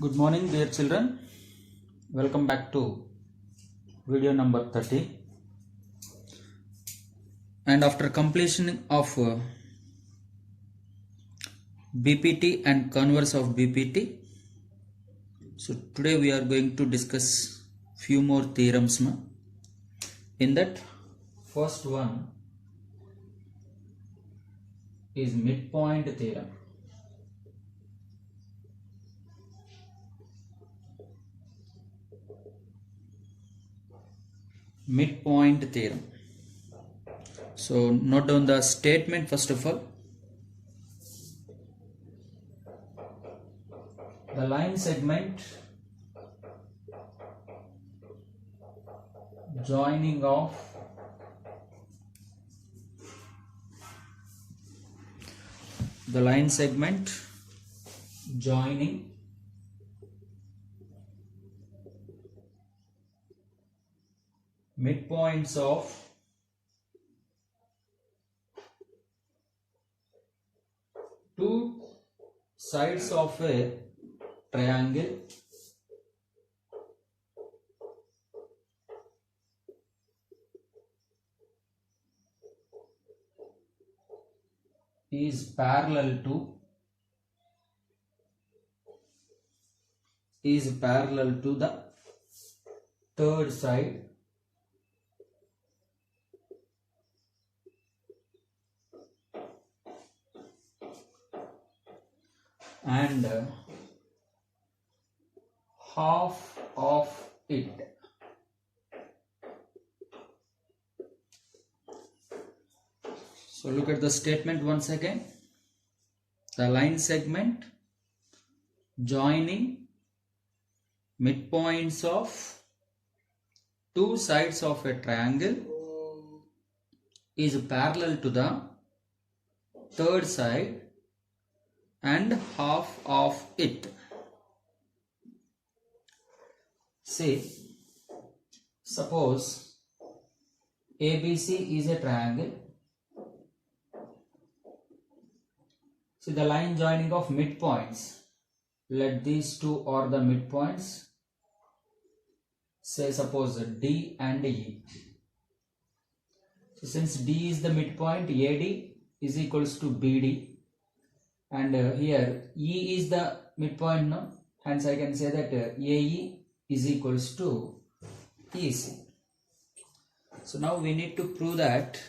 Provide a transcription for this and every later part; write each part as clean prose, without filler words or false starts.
Good morning, dear children. Welcome back to video number 30. And after completion of BPT and converse of BPT, so today we are going to discuss few more theorems. In that, first one is midpoint theorem. Midpoint theorem. So note down the statement first of all. The line segment joining of joining midpoints of two sides of a triangle is parallel to the third side and half of it. So look at the statement once again. The line segment joining midpoints of two sides of a triangle is parallel to the third side and half of it. Say, suppose ABC is a triangle. See the line joining of midpoints. Let these two are the midpoints. Say suppose D and E. So since D is the midpoint, AD is equals to BD. And here E is the midpoint, no? Hence I can say that AE is equals to EC. So now we need to prove that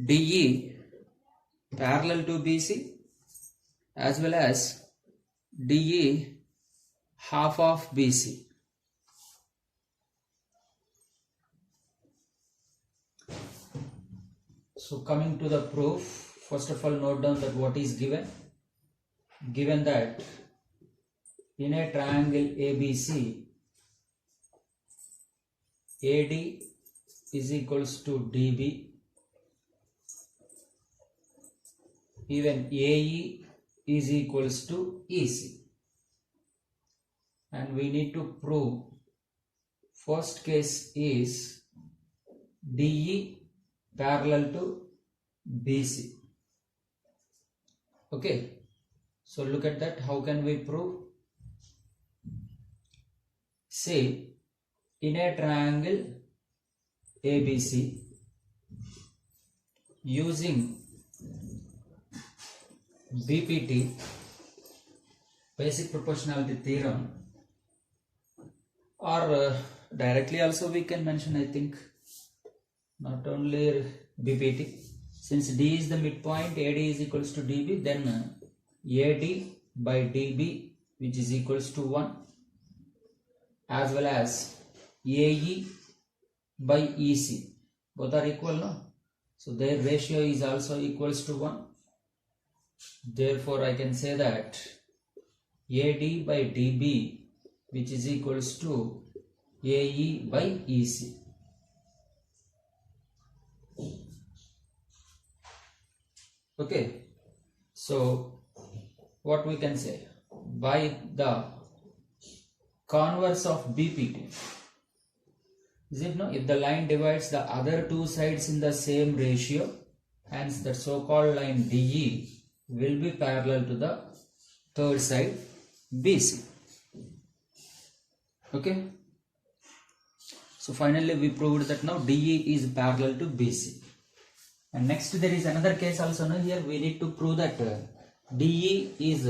DE parallel to BC as well as DE half of BC. So coming to the proof, first of all note down that what is given. Given that in a triangle ABC, AD is equals to DB, even AE is equals to EC. And we need to prove first case is DE parallel to BC. Okay, so look at that. How can we prove? Say in a triangle ABC, using BPT, basic proportionality theorem, or directly also we can mention, I think, not only BPT. Since D is the midpoint, AD is equals to DB, then AD by DB, which is equals to 1, as well as AE by EC. Both are equal, no? So their ratio is also equals to 1. Therefore, I can say that AD by DB, which is equals to AE by EC. Okay, so what we can say? By the converse of BPT, is it no? If the line divides the other two sides in the same ratio, hence the so-called line DE will be parallel to the third side. BC. Okay. So finally we proved that now DE is parallel to BC. And next there is another case also. Now here we need to prove that DE is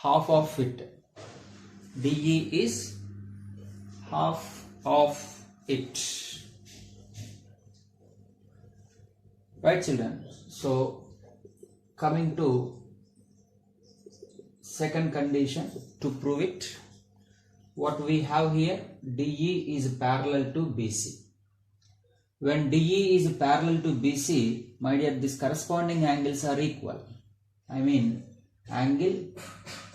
half of it. DE is half of it. Right, children? So coming to second condition to prove it, what we have here, DE is parallel to BC. When DE is parallel to BC, my dear, these corresponding angles are equal. I mean, angle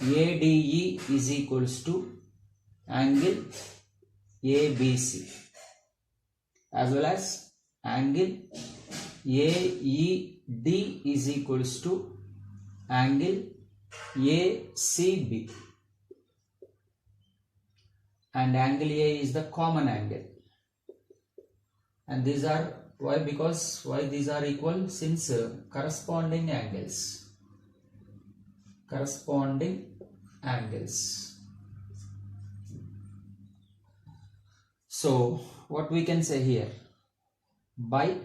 ADE is equals to angle ABC, as well as angle AED is equals to angle ACB, and angle A is the common angle. And these are why? Because why these are equal? Since corresponding angles. So what we can say here, by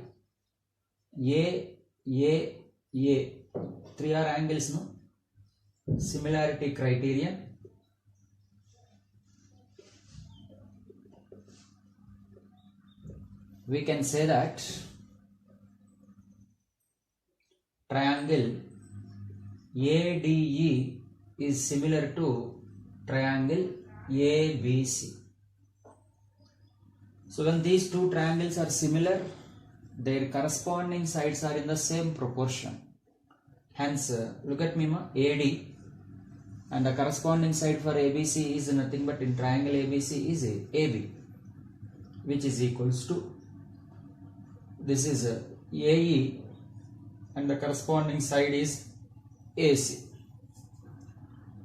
A, three are angles, no? Similarity criterion. We can say that triangle ADE is similar to triangle ABC. So when these two triangles are similar, their corresponding sides are in the same proportion. Hence, look at me, AD, and the corresponding side for ABC is nothing but in triangle ABC is AB, which is equals to, this is AE, and the corresponding side is AC.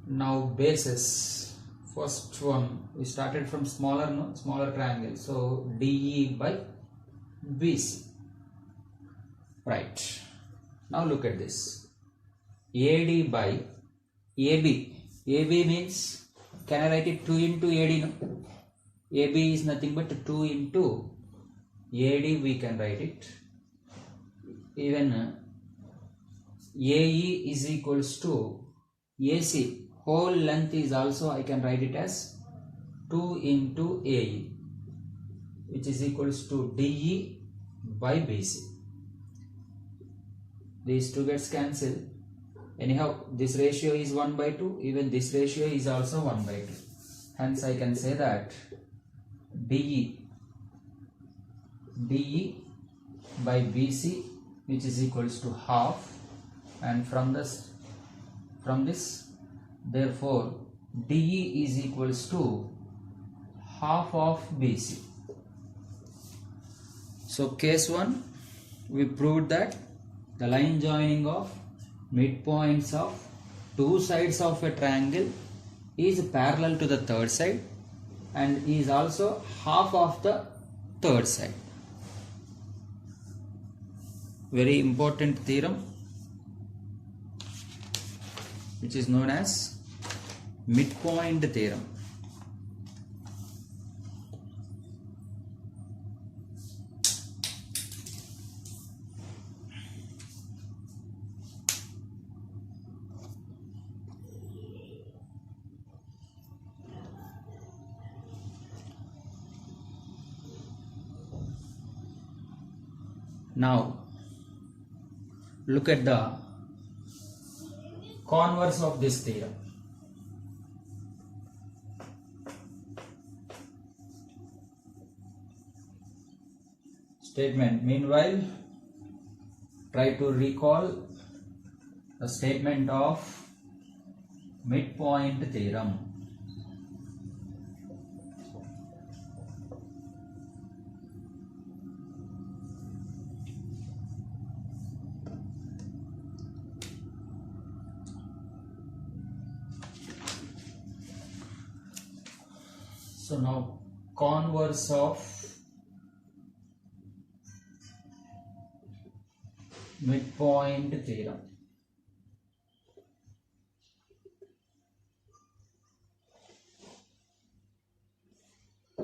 Now bases, first one we started from smaller triangle, so DE by BC. Right. Now look at this, AD by AB. AB means, can I write it 2 into AD? No? AB is nothing but 2 into AD, we can write it. Even AE is equals to AC, whole length is also, I can write it as 2 into AE, which is equals to DE by BC. These two gets cancelled. Anyhow, this ratio is 1 by 2, even this ratio is also 1 by 2. Hence I can say that DE by BC, which is equals to half, and from this therefore DE is equals to half of BC. So case 1, we proved that the line joining of midpoints of two sides of a triangle is parallel to the third side and is also half of the third side. Very important theorem, which is known as midpoint theorem. Now look at the converse of this theorem. Statement. Meanwhile, try to recall the statement of midpoint theorem. So now converse of midpoint theorem.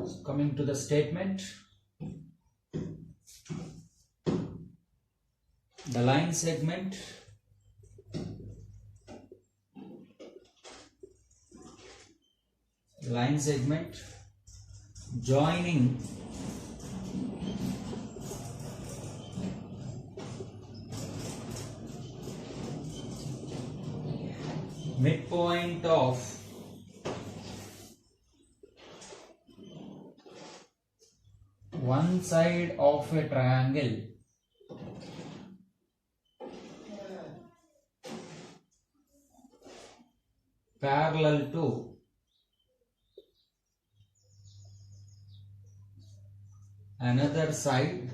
So coming to the statement, the line segment joining midpoint of one side of a triangle parallel to another side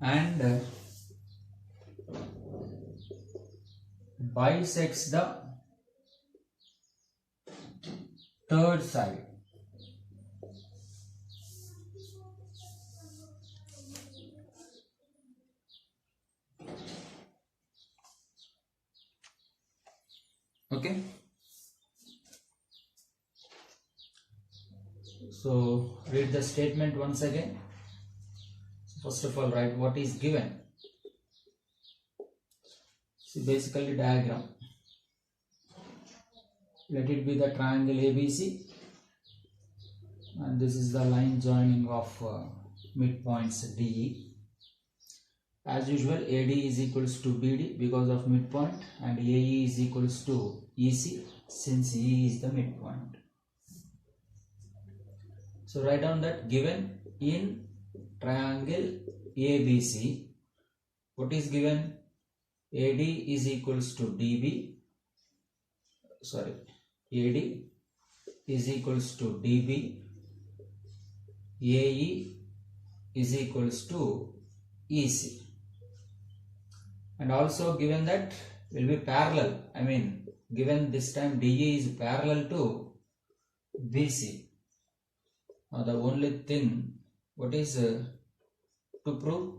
and bisects the third side. Okay, so read the statement once again. First of all, write what is given. See, basically diagram. Let it be the triangle ABC, and this is the line joining of midpoints DE. As usual, AD is equals to BD because of midpoint, and AE is equals to EC since E is the midpoint. So write down that given in triangle ABC, what is given? AD is equals to DB. Sorry, AD is equals to DB. AE is equals to EC. And also given that will be parallel. I mean, given this time DE is parallel to BC. Now the only thing, what is to prove?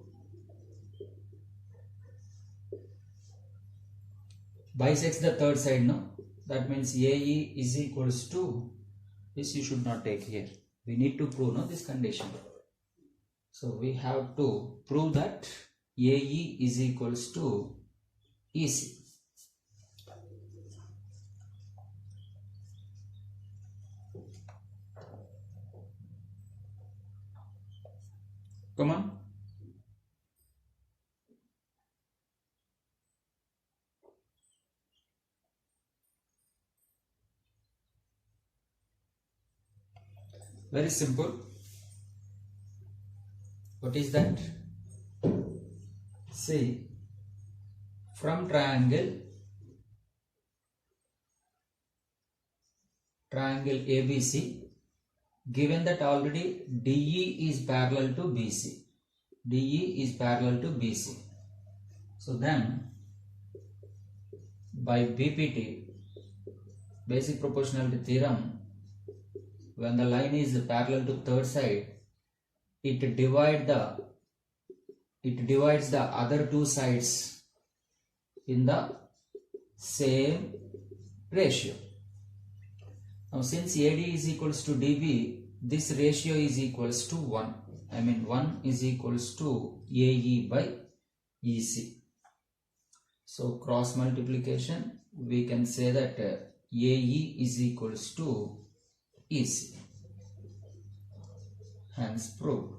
Bisects the third side, no? That means AE is equals to, this you should not take here. We need to prove, no, this condition. So we have to prove that AE is equals to EC. Come on. Very simple. What is that? See, from triangle ABC, given that already DE is parallel to BC. DE is parallel to BC. So then, by BPT, basic proportionality theorem, when the line is parallel to third side, it divides the other two sides in the same ratio. Now since AD is equals to DB, this ratio is equals to 1. I mean 1 is equals to AE by EC. So cross multiplication, we can say that AE is equals to EC. Hence proved.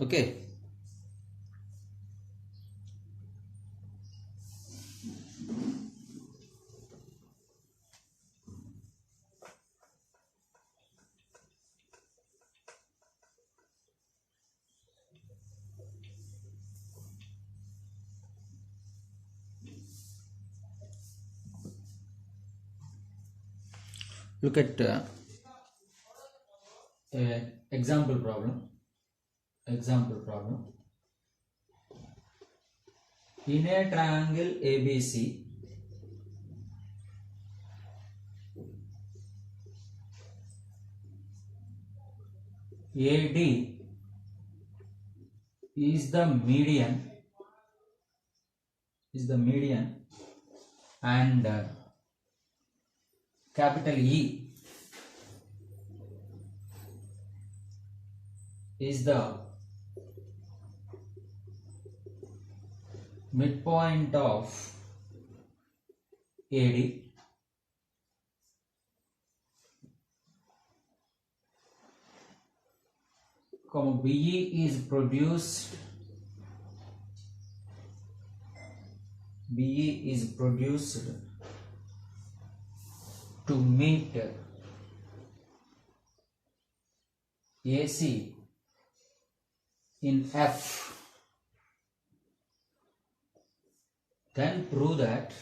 Okay. Look at example problem. In a triangle ABC, AD is the median and capital E is the midpoint of AD, BE is produced to meet AC in F. Then prove that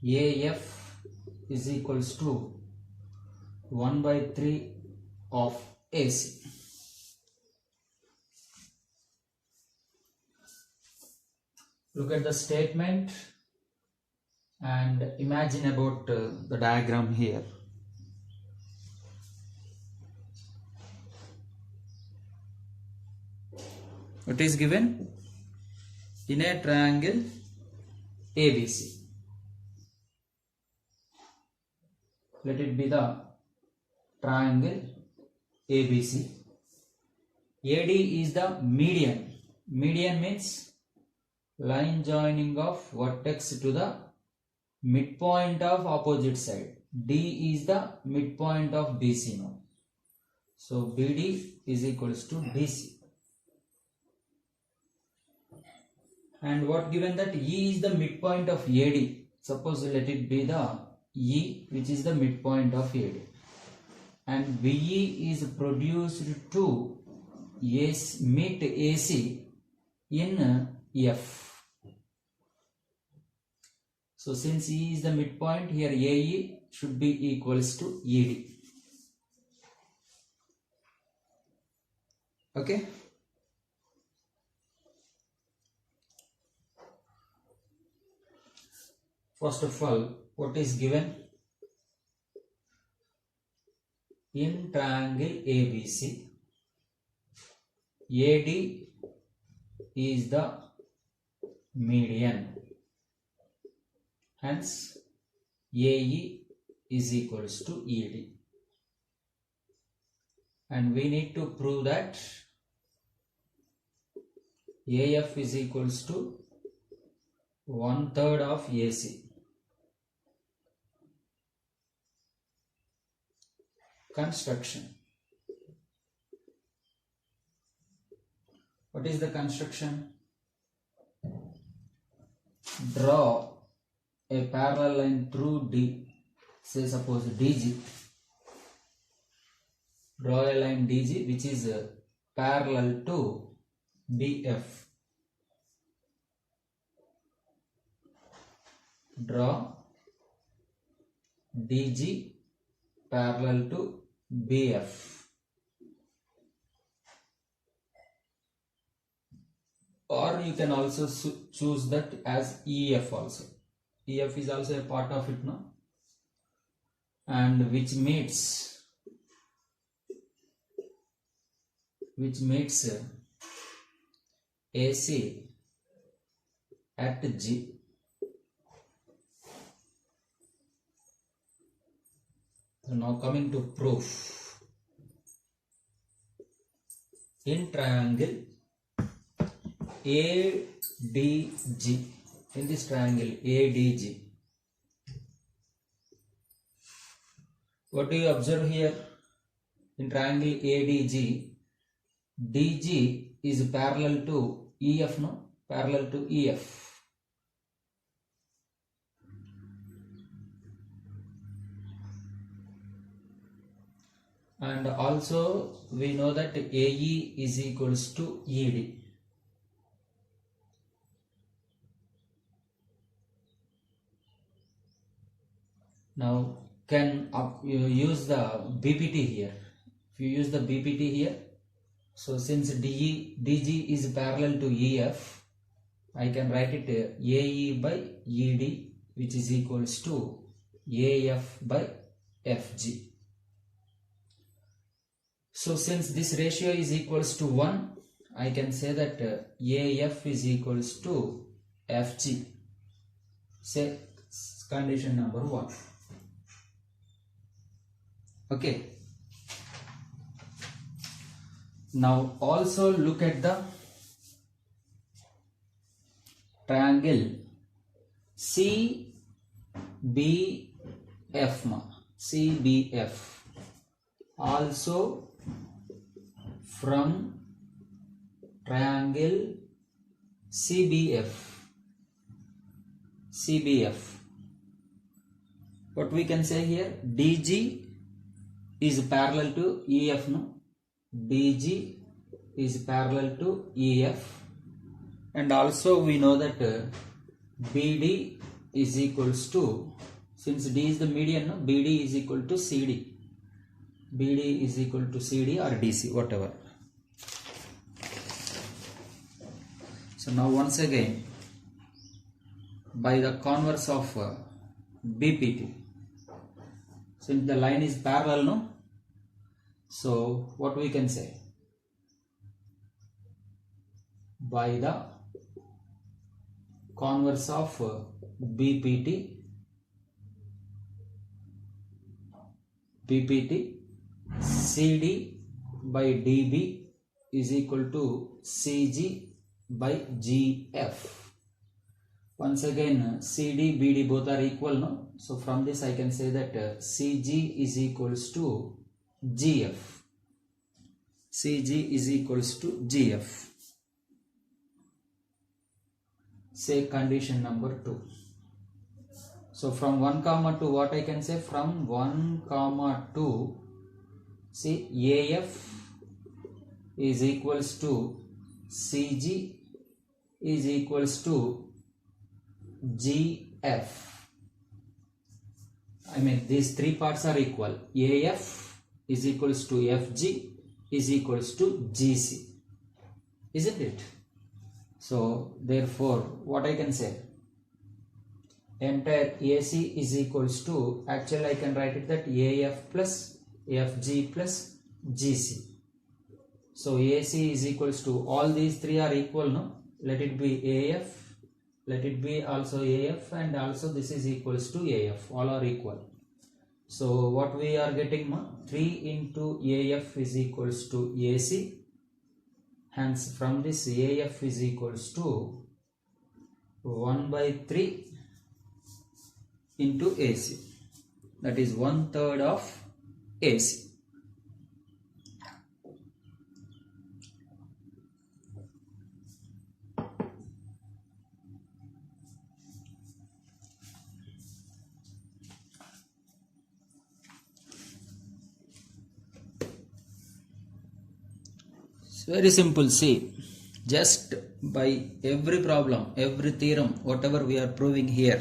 AF is equals to 1 by 3 of AC. Look at the statement and imagine about the diagram here. What is given? In a triangle ABC, let it be the triangle ABC. AD is the median. Median means line joining of vertex to the midpoint of opposite side. D is the midpoint of BC now. So BD is equals to DC. And what given that E is the midpoint of AD. Suppose let it be the E, which is the midpoint of AD. And BE is produced to meet AC in F. So since E is the midpoint, here AE should be equals to ED. Okay. First of all, what is given? In triangle ABC, AD is the median, hence AE is equals to ED, and we need to prove that AF is equals to 1/3 of AC. Construction. What is the construction? Draw a parallel line through D. Say suppose DG. Draw a line DG which is parallel to BF. Draw DG parallel to BF. Or you can also choose that as EF also. EF is also a part of it now, and which meets AC at G. So now coming to proof. In triangle ADG, in this triangle ADG, what do you observe here? In triangle ADG, DG is parallel to EF, no? Parallel to EF. And also we know that AE is equals to ED. Now can you use the BPT here? If you use the BPT here, So since DG is parallel to EF, I can write it AE by ED, which is equals to AF by FG. So since this ratio is equals to 1, I can say that AF is equals to FG. Say condition number 1. Okay. Now also look at the triangle CBF. Also from triangle CBF. What we can say here? DG is parallel to EF, no? DG is parallel to EF, and also we know that BD is equals to, since D is the median, no? BD is equal to CD. BD is equal to CD or DC, whatever. So now once again, by the converse of BPT, since the line is parallel, no? So what we can say? By the converse of BPT, CD by DB is equal to CG by GF. Once again, CD, BD both are equal, no? So from this I can say that CG is equals to GF. CG is equals to GF. Say condition number 2. So from 1, 2, what I can say? From 1, 2, see, AF is equals to CG is equals to GF. I mean, these three parts are equal. AF is equals to FG is equals to GC, isn't it? So therefore what I can say, entire AC is equals to, actually I can write it that AF plus FG plus GC. So AC is equals to, all these three are equal, no? Let it be AF, let it be also AF, and also this is equals to AF, all are equal. So what we are getting, 3 into AF is equals to AC. Hence from this AF is equals to 1 by 3 into AC. That is 1/3 of AC. It's very simple. See, just by every problem, every theorem, whatever we are proving here,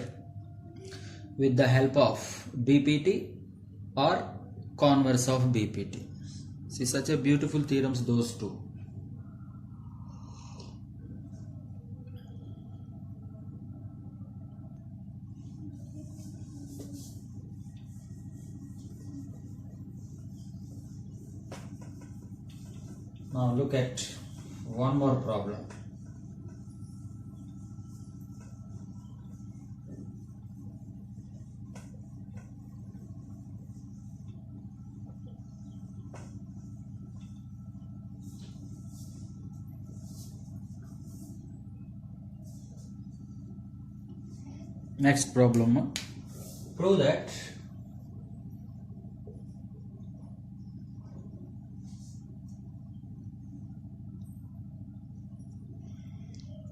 with the help of BPT or converse of BPT. See, such a beautiful theorems, those two. Now look at one more problem. Next problem, prove that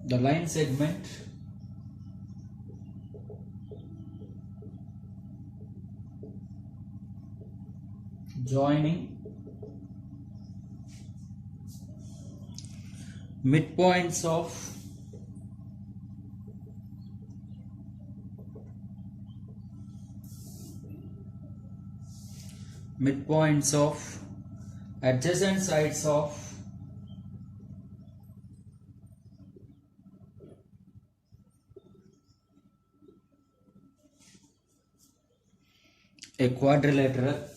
the line segment joining midpoints of adjacent sides of A quadrilateral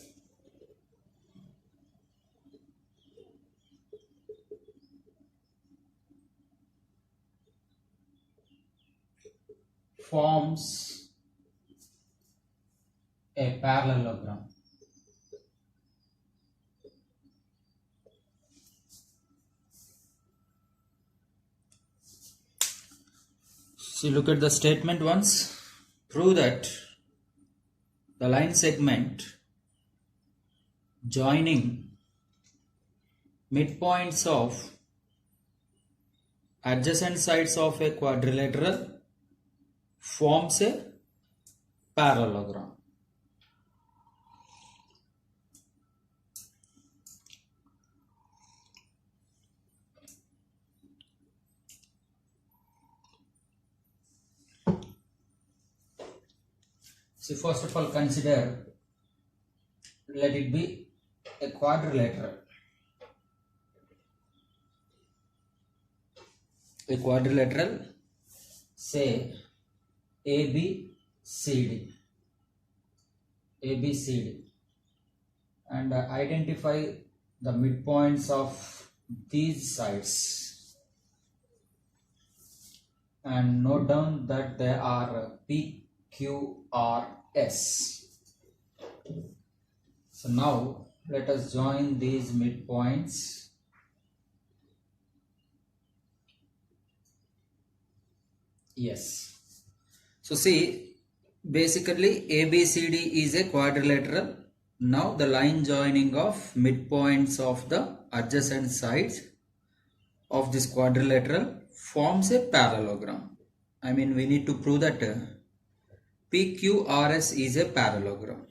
forms a parallelogram. So look at the statement once. Prove that the line segment joining midpoints of adjacent sides of a quadrilateral forms a parallelogram. So first of all, consider, let it be a quadrilateral. A quadrilateral, say ABCD, and identify the midpoints of these sides and note down that they are PQRS. So now let us join these midpoints. Yes. So see, basically ABCD is a quadrilateral. Now the line joining of midpoints of the adjacent sides of this quadrilateral forms a parallelogram. I mean, we need to prove that PQRS is a parallelogram.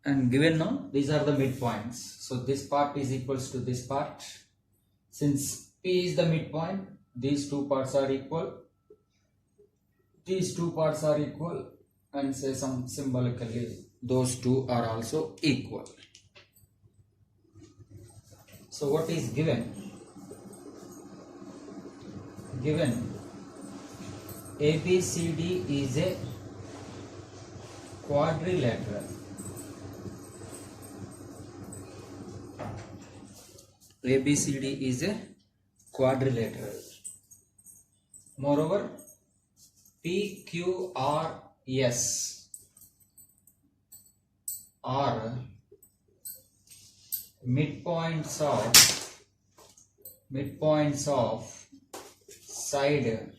And given now, these are the midpoints. So this part is equals to this part. Since P is the midpoint, these two parts are equal. These two parts are equal, and say some symbolically those two are also equal. So what is given? Given ABCD is a quadrilateral. ABCD is a quadrilateral. Moreover, PQRS are midpoints of side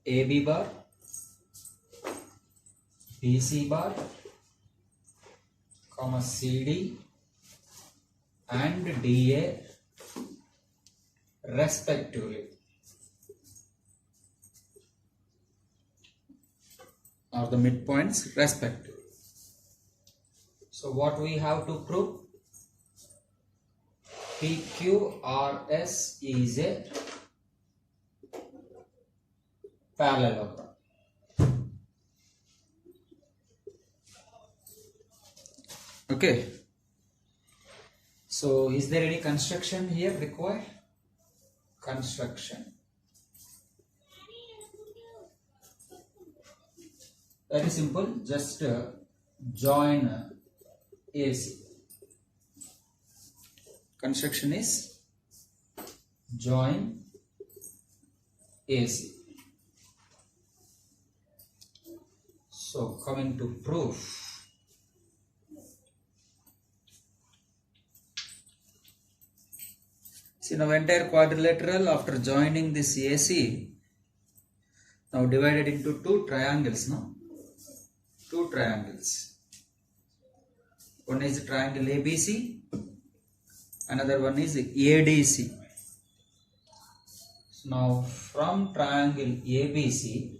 AB bar, BC bar, comma CD and DA respectively, or the midpoints respectively. So what we have to prove? PQRS is a parallelogram. Okay. So is there any construction here required? Construction. Very simple. Just join AC. Construction is join AC. So coming to proof. See, now entire quadrilateral, after joining this AC, now divided into two triangles. No, two triangles. One is triangle ABC, another one is ADC. So now from triangle ABC,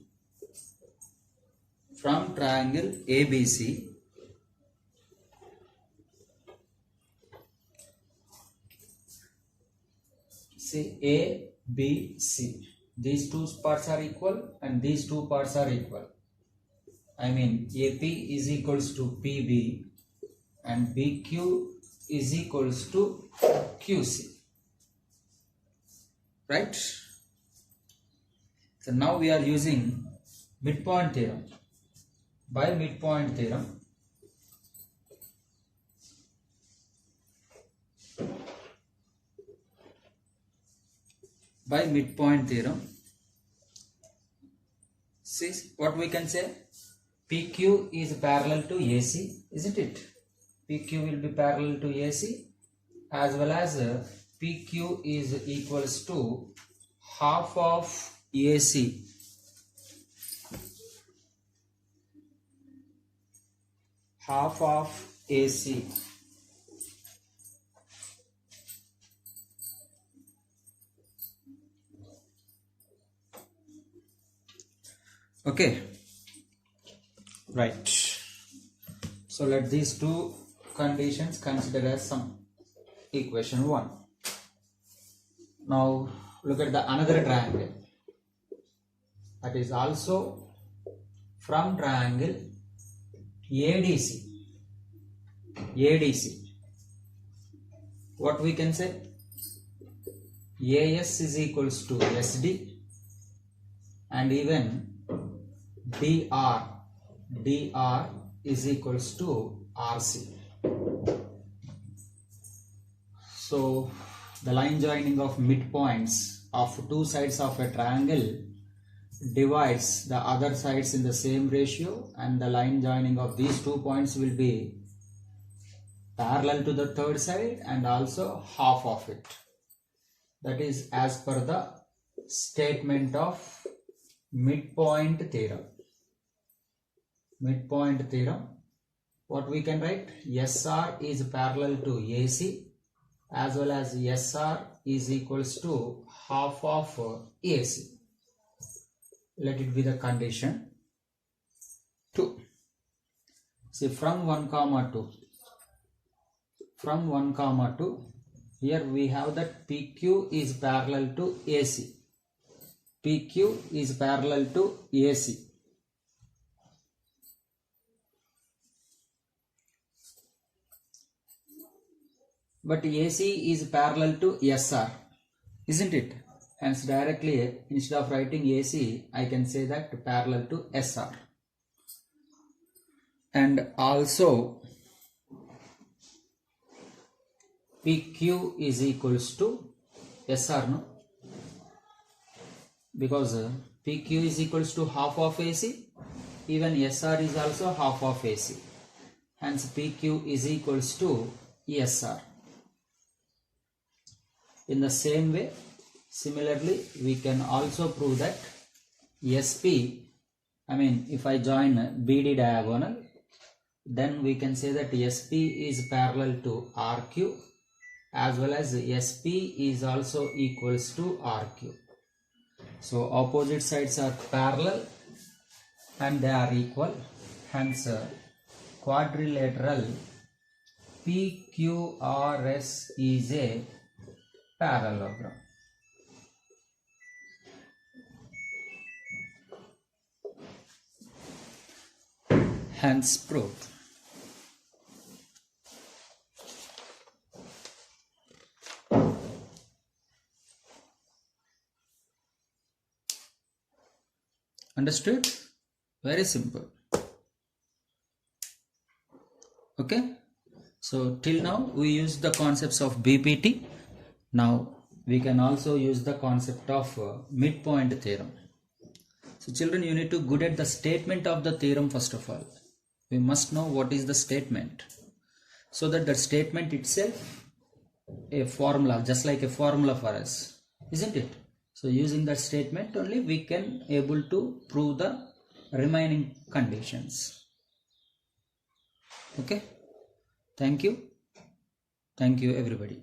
say A, B, C. These two parts are equal and these two parts are equal. I mean, AP is equals to PB and BQ is equals to QC. Right? So now we are using midpoint theorem. By midpoint theorem, see what we can say? PQ is parallel to AC, isn't it? PQ will be parallel to AC, as well as PQ is equals to half of AC. Half of AC. Okay, right. So let these two conditions consider as some equation 1. Now look at the another triangle that is also from triangle ADC. What we can say? AS is equals to SD, and even DR is equals to RC. So the line joining of midpoints of two sides of a triangle divides the other sides in the same ratio, and the line joining of these 2 points will be parallel to the third side and also half of it. That is as per the statement of midpoint theorem. Midpoint theorem, what we can write? SR is parallel to AC, as well as SR is equals to half of AC. Let it be the condition 2. See, from 1 comma 2. From 1 comma 2, here we have that PQ is parallel to AC. PQ is parallel to AC. But AC is parallel to SR, isn't it? Hence directly, instead of writing AC, I can say that parallel to SR. And also PQ is equals to SR, no? Because PQ is equals to half of AC, even SR is also half of AC. Hence PQ is equals to SR. In the same way, similarly, we can also prove that SP, if I join BD diagonal, then we can say that SP is parallel to RQ, as well as SP is also equals to RQ. So opposite sides are parallel and they are equal. Hence quadrilateral PQRS is a parallelogram. Hence proved. Understood? Very simple. Okay. So till now we use the concepts of BPT. Now we can also use the concept of midpoint theorem. So children, you need to good at the statement of the theorem first of all. We must know what is the statement, so that the statement itself a formula, just like a formula for us, isn't it? So using that statement only we can able to prove the remaining conditions. Okay. Thank you everybody.